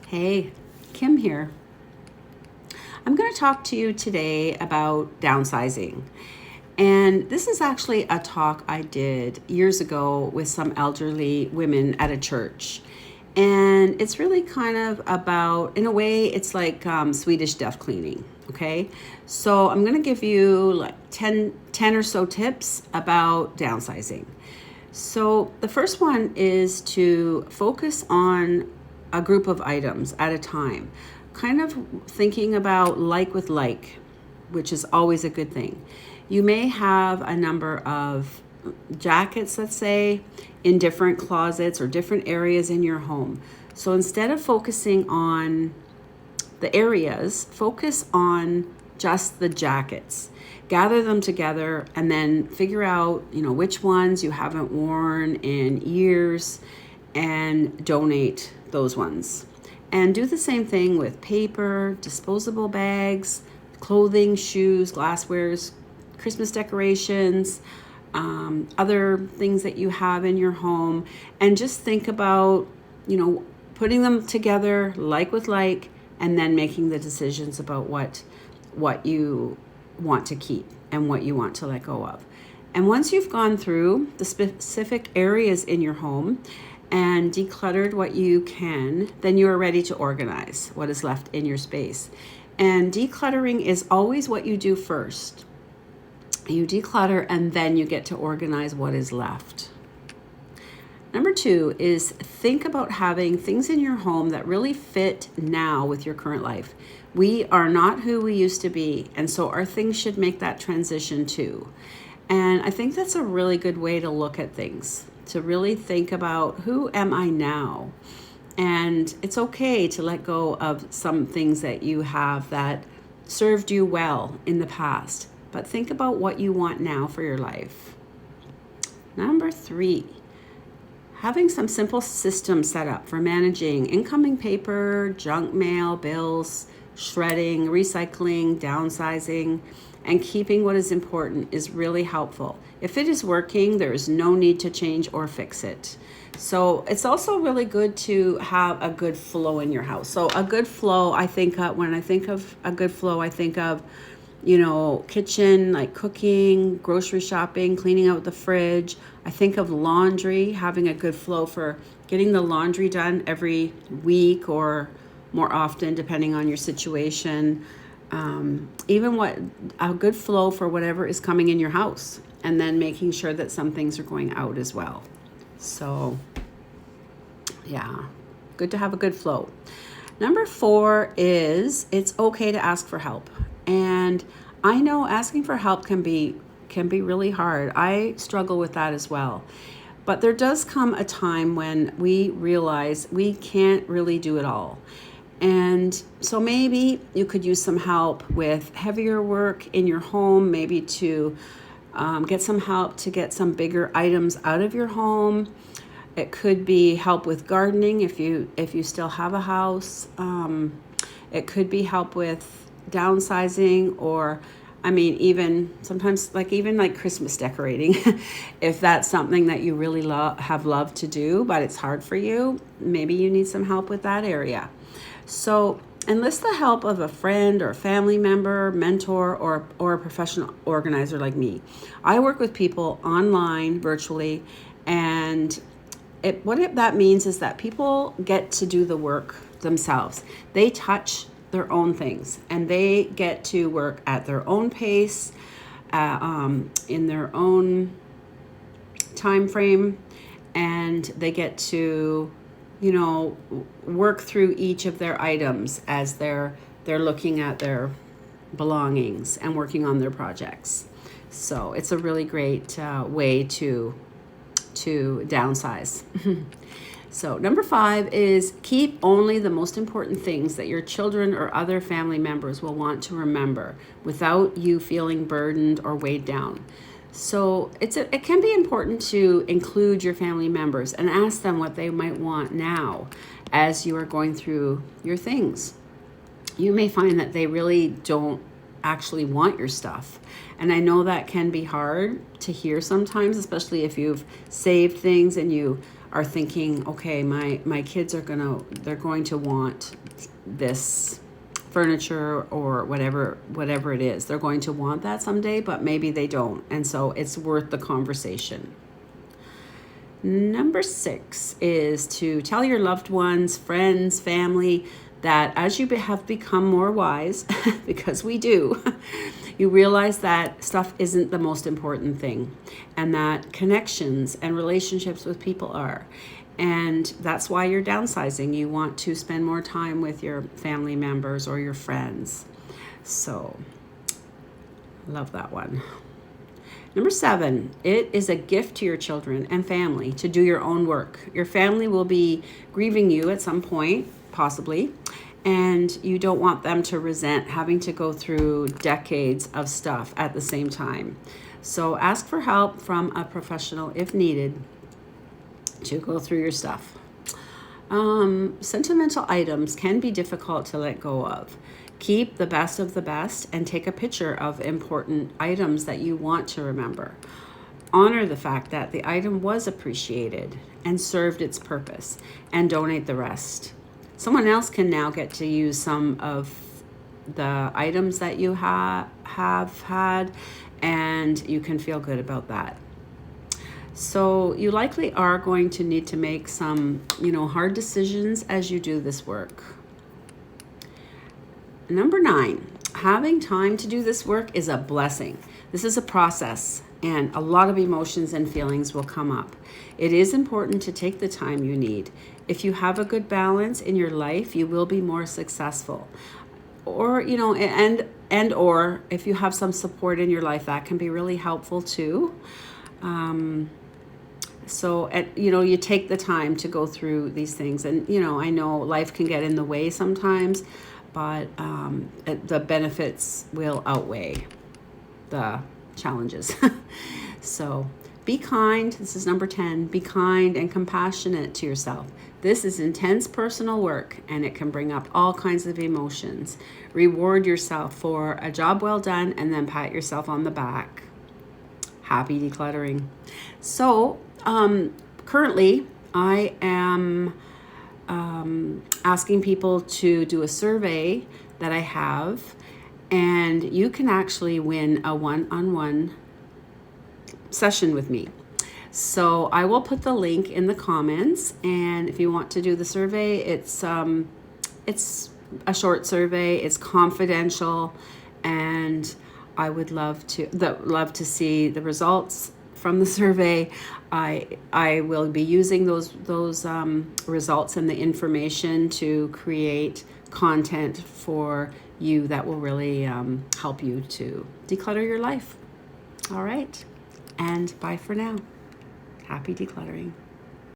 Hey, Kim here. I'm going to talk to you today about downsizing. And this is actually a talk I did years ago with some elderly women at a church. And it's really kind of about, in a way, it's like Swedish death cleaning. Okay. So I'm going to give you like 10 or so tips about downsizing. So the first one is to focus on a group of items at a time, kind of thinking about like with like, which is always a good thing. You may have a number of jackets, let's say, in different closets or different areas in your home. So instead of focusing on the areas, focus on just the jackets. Gather them together and then figure out, which ones you haven't worn in years and donate those ones. And do the same thing with paper, disposable bags, clothing, shoes, glasswares, Christmas decorations, other things that you have in your home. And just think about, putting them together like with like, and then making the decisions about what you want to keep and what you want to let go of. And once you've gone through the specific areas in your home and decluttered what you can, then you are ready to organize what is left in your space. And decluttering is always what you do first. You declutter and then you get to organize what is left. Number 2 is think about having things in your home that really fit now with your current life. We are not who we used to be, and so our things should make that transition too. And I think that's a really good way to look at things, to really think about who am I now? And it's okay to let go of some things that you have that served you well in the past, but think about what you want now for your life. Number 3, having some simple systems set up for managing incoming paper, junk mail, bills, shredding, recycling, downsizing, and keeping what is important is really helpful. If it is working, there is no need to change or fix it. So it's also really good to have a good flow in your house. So a good flow, when I think of a good flow, I think of, kitchen, like cooking, grocery shopping, cleaning out the fridge. I think of laundry, having a good flow for getting the laundry done every week or more often, depending on your situation. Even what a good flow for whatever is coming in your house, and then making sure that some things are going out as well. So, yeah, good to have a good flow. Number 4 is it's okay to ask for help. And I know asking for help can be really hard. I struggle with that as well. But there does come a time when we realize we can't really do it all. And so maybe you could use some help with heavier work in your home, maybe to get some help to get some bigger items out of your home. It could be help with gardening if you still have a house. It could be help with downsizing, or even sometimes like Christmas decorating. If that's something that you really have loved to do, but it's hard for you, maybe you need some help with that area. So enlist the help of a friend or family member, mentor, or a professional organizer like me. I work with people online, virtually, and that means is that people get to do the work themselves. They touch their own things, and they get to work at their own pace, in their own time frame, and they get to work through each of their items as they're looking at their belongings and working on their projects. So it's a really great way to downsize. So number 5 is keep only the most important things that your children or other family members will want to remember without you feeling burdened or weighed down. So it can be important to include your family members and ask them what they might want now as you are going through your things. You may find that they really don't actually want your stuff. And I know that can be hard to hear sometimes, especially if you've saved things and you are thinking, okay, my kids are they're going to want this furniture or whatever it is. They're going to want that someday, but maybe they don't. And so it's worth the conversation. Number 6 is to tell your loved ones, friends, family, that as you have become more wise, because we do, you realize that stuff isn't the most important thing, and that connections and relationships with people are. And that's why you're downsizing. You want to spend more time with your family members or your friends. So, love that one. Number 7, it is a gift to your children and family to do your own work. Your family will be grieving you at some point, possibly, and you don't want them to resent having to go through decades of stuff at the same time. So ask for help from a professional if needed to go through your stuff. Sentimental items can be difficult to let go of. Keep the best of the best and take a picture of important items that you want to remember. Honor the fact that the item was appreciated and served its purpose, and donate the rest. Someone else can now get to use some of the items that you have had, and you can feel good about that. So you likely are going to need to make some, hard decisions as you do this work. Number 9, having time to do this work is a blessing. This is a process, and a lot of emotions and feelings will come up. It is important to take the time you need. If you have a good balance in your life, you will be more successful. Or, or if you have some support in your life, that can be really helpful too. So, you take the time to go through these things. And, I know life can get in the way sometimes, but the benefits will outweigh the challenges. So be kind. This is number 10. Be kind and compassionate to yourself. This is intense personal work, and it can bring up all kinds of emotions. Reward yourself for a job well done, and then pat yourself on the back. Happy decluttering. So currently I am asking people to do a survey that I have, and you can actually win a one-on-one session with me. So I will put the link in the comments, and if you want to do the survey, it's a short survey, it's confidential, and I would love to see the results from the survey. I will be using those results and the information to create content for you that will really help you to declutter your life. All right, and bye for now. Happy decluttering.